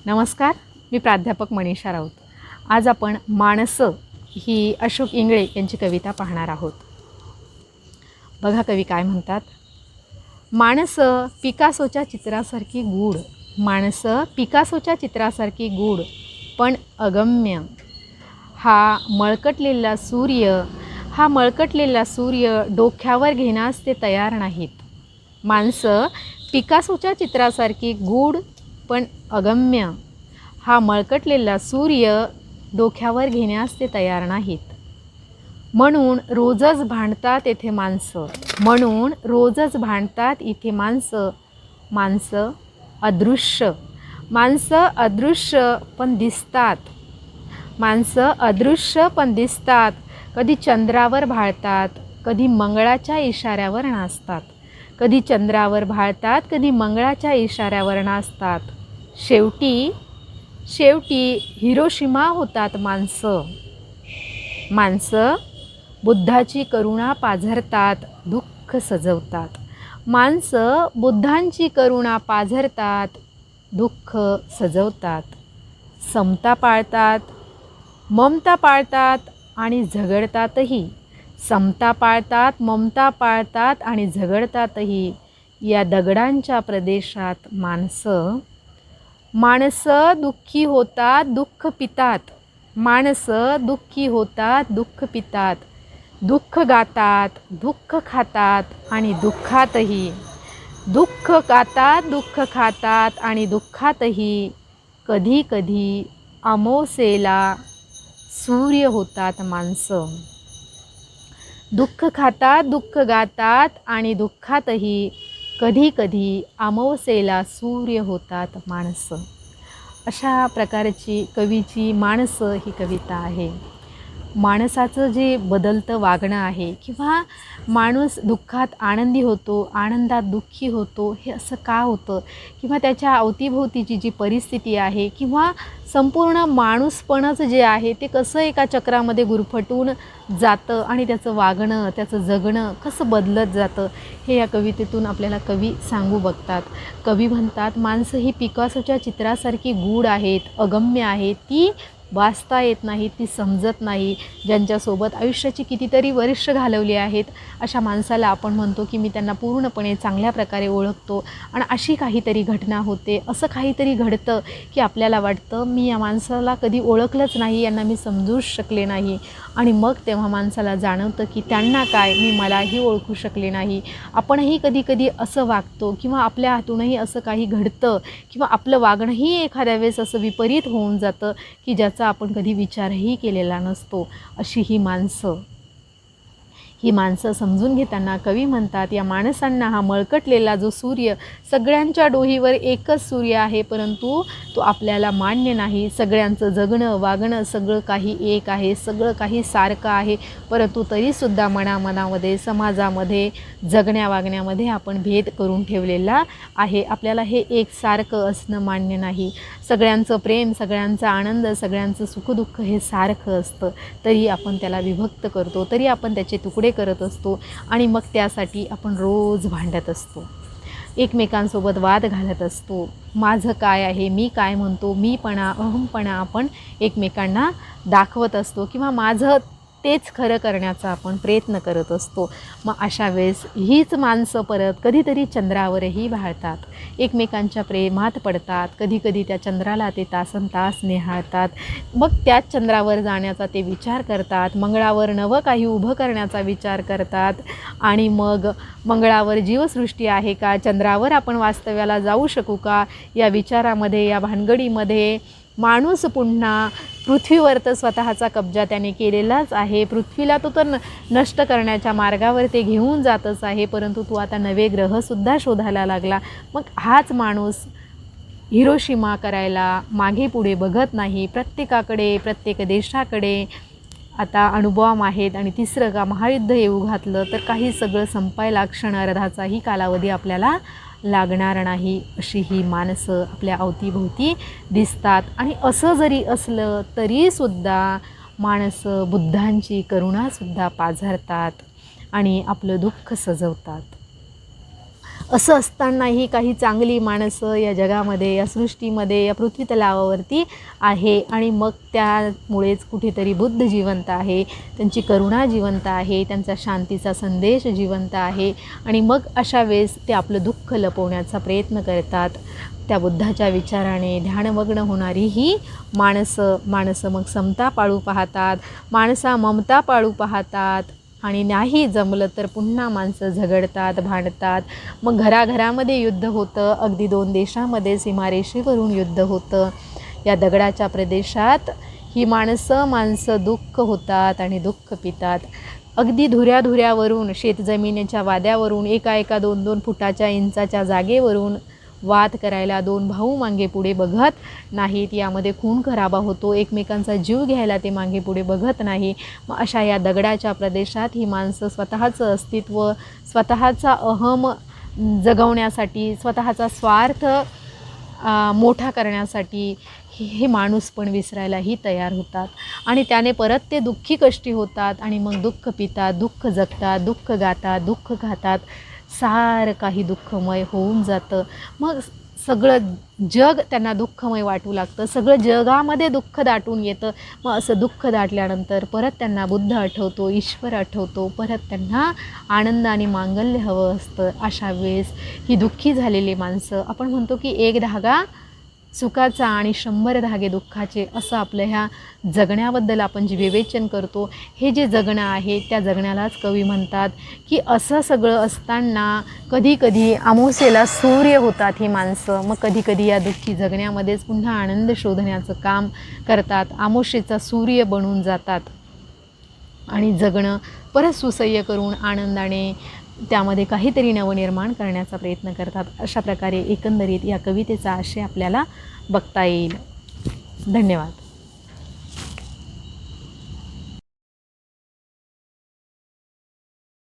नमस्कार, मी प्राध्यापक मनीषा राऊत. आज आपण माणसं ही अशोक इंगळे यांची कविता पाहणार आहोत. बघा कवी काय म्हणतात. माणसं पिकासोच्या चित्रासारखी गूढ, माणसं पिकासोच्या चित्रासारखी गूढ पण अगम्य. हा मळकटलेला सूर्य डोक्यावर घेण्यास ते तयार नाहीत. माणसं पिकासोच्या चित्रासारखी गूढ पण अगम्य. हा मळकटलेला सूर्य डोक्यावर घेण्यास ते तयार नाहीत. म्हणून रोजच भांडतात इथे माणसं, माणसं अदृश्य पण दिसतात. कधी चंद्रावर भाळतात, कधी मंगळाच्या इशाऱ्यावर नाचतात. शेवटी हिरोशिमा होतात माणसं बुद्धाची करुणा पाझरतात, दुःख सजवतात. समता पाळतात, ममता पाळतात आणि झगडतातही. या दगडांच्या प्रदेशात माणसं दुःखी होतात, दुःख पितात. दुःख गातात, दुःख खातात आणि दुःखातही. कधी कधी अमावास्येला सूर्य होतात माणसं. दुःख खातात, दुःख गातात आणि दुःखातही. कधी कधी अमावास्येला सूर्य होतात माणसं. अशा प्रकारची कवीची माणसं ही कविता आहे. माणसाचं जे बदलतं वागणं आहे किंवा माणूस दुःखात आनंदी होतो, आनंदात दुःखी होतो, हे असं का होतं, किंवा त्याच्या अवतीभोवतीची जी परिस्थिती आहे किंवा संपूर्ण माणूसपणच जे आहे ते कसं एका चक्रामध्ये गुरफटून जातं आणि त्याचं वागणं, त्याचं जगणं कसं बदलत जातं, हे या कवितेतून आपल्याला कवी सांगू बघतात. कवी म्हणतात, माणसं ही पिकासोच्या चित्रासारखी गूढ आहेत, अगम्य आहेत. ती वाचता येत नाही, ती समजत नाही. ज्यांच्यासोबत आयुष्याची कितीतरी वर्ष घालवली आहेत, अशा माणसाला आपण म्हणतो की मी त्यांना पूर्णपणे चांगल्या प्रकारे ओळखतो. आणि अशी काहीतरी घटना होते, असं काहीतरी घडतं की आपल्याला वाटतं मी या माणसाला कधी ओळखलंच नाही, यांना मी समजूच शकले नाही. आणि मग तेव्हा माणसाला जाणवतं की त्यांना काय, मी मलाही ओळखू शकले नाही. आपणही कधी कधी असं वागतो किंवा आपल्या हातूनही असं काही घडतं किंवा आपलं वागणंही एखाद्या वेळेस असं विपरीत होऊन जातं की ज्याचा आपण कधी विचारही केलेला नसतो. अशी ही माणसं समजून घेताना कवी म्हणतात, या माणसांना हा मळकटलेला जो सूर्य, सगळ्यांच्या डोहीवर एकच सूर्य आहे, परंतु तो आपल्याला मान्य नाही. सगळ्यांचं जगणं वागणं सगळं काही एक आहे, सगळं काही सारखं आहे, परंतु तरीसुद्धा मनामध्ये समाजामध्ये जगण्या वागण्यामध्ये आपण भेद करून ठेवलेला आहे. आपल्याला हे एकसारखं असणं मान्य नाही. सगळ्यांचं प्रेम, सगळ्यांचा आनंद, सगळ्यांचं सुखदुःख हे सारखं असतं, तरी आपण त्याला विभक्त करतो, तरी आपण त्याचे तुकडे करत असतो आणि मग त्यासाठी आपण रोज भांडत असतो, एकमेकांसोबत वाद घालत असतो. माझं काय आहे, मी काय म्हणतो, अहमपणा आपण एकमेकांना दाखवत असतो किंवा माझं तेच खरं करण्याचा आपण प्रयत्न करत असतो. मग अशा वेळेस हीच माणसं परत कधीतरी चंद्रावरही भाळतात, एकमेकांच्या प्रेमात पडतात. कधीकधी त्या चंद्राला ते तासनतास निहाळतात. मग त्याच चंद्रावर जाण्याचा ते विचार करतात, मंगळावर नवं काही उभं करण्याचा विचार करतात. आणि मग मंगळावर जीवसृष्टी आहे का, चंद्रावर आपण वास्तव्याला जाऊ शकू का, या विचारामध्ये, या भानगडीमध्ये माणूस पुन्हा पृथ्वीवर तर स्वतःचा कब्जा त्याने केलेलाच आहे. पृथ्वीला तो तर नष्ट करण्याच्या मार्गावर ते घेऊन जातच आहे, परंतु तो आता नवे ग्रहसुद्धा शोधायला लागला. मग हाच माणूस हिरोशिमा करायला मागे पुढे बघत नाही. प्रत्येक देशाकडे आता अणुबॉम्ब आहेत आणि तिसरं का महायुद्ध येऊ घातलं तर काही सगळं संपायला क्षणार्धाचाही कालावधी आपल्याला लागणार नाही. अशी ही माणसं आपल्या अवतीभोवती दिसतात. आणि असं जरी असलं तरीसुद्धा माणसं बुद्धांची करुणासुद्धा पाझरतात आणि आपलं दुःख सजवतात. असं असतानाही काही चांगली माणसं या जगामध्ये, या सृष्टीमध्ये, या पृथ्वीतलावावरती आहे आणि मग त्यामुळेच कुठेतरी बुद्ध जिवंत आहे, त्यांची करुणा जिवंत आहे, त्यांचा शांतीचा संदेश जिवंत आहे आणि मग अशा वेळेस ते आपलं दुःख लपवण्याचा प्रयत्न करतात. त्या बुद्धाच्या विचाराने ध्यानमग्न होणारी ही माणसं मग समता पाळू पाहतात, ममता पाळू पाहतात आणि नाही जमलं तर पुन्हा माणसं झगडतात, भांडतात. मग घराघरामध्ये युद्ध होतं, अगदी 2 देशामध्ये सीमारेषेवरून युद्ध होतं. या दगडाच्या प्रदेशात ही माणसं दुःख होतात आणि दुःख पितात. अगदी धुऱ्यावरून, शेतजमिनीच्या वाद्यावरून, एका 2 फुटाच्या इंचाच्या जागेवरून वाद करायला 2 भाऊ मागे पुढे बघत नाहीत. यामध्ये खून खराबा होतो, एकमेकांचा जीव घ्यायला ते मागे पुढे बघत नाही. मग अशा या दगडाच्या प्रदेशात ही माणसं स्वतःचं अस्तित्व, स्वतःचा अहम जगवण्यासाठी, स्वतःचा स्वार्थ मोठा करण्यासाठी हे माणूस पण विसरायलाही तयार होतात आणि त्याने परत ते दुःखी कष्टी होतात आणि मग दुःख पितात, दुःख जगतात, दुःख गातात, दुःख खातात. सारं काही दुःखमय होऊन जातं. मग सगळं जग त्यांना दुःखमय वाटू लागतं, सगळं जगामध्ये दुःख दाटून येतं. मग असं दुःख दाटल्यानंतर परत त्यांना बुद्ध आठवतो, ईश्वर आठवतो, परत त्यांना आनंद आणि मांगल्य हवं असतं. अशा वेळेस ही दुःखी झालेली माणसं, आपण म्हणतो की 1 धागा सुखाचा आणि 100 धागे दुःखाचे, असं आपलं ह्या जगण्याबद्दल आपण जे विवेचन करतो, हे जे जगणं आहे त्या जगण्यालाच कवी म्हणतात की असं सगळं असताना कधी अमावास्येला सूर्य होतात ही माणसं. मग कधी या दुःखी जगण्यामध्येच पुन्हा आनंद शोधण्याचं काम करतात, अमावास्येचा सूर्य बनून जातात आणि जगणं परत सुसह्य करून आनंदाने त्यामध्ये काहीतरी नवनिर्माण करण्याचा प्रयत्न करतात. अशा प्रकारे एकंदरीत या कवितेचा आशय आपल्याला बघता येईल. धन्यवाद.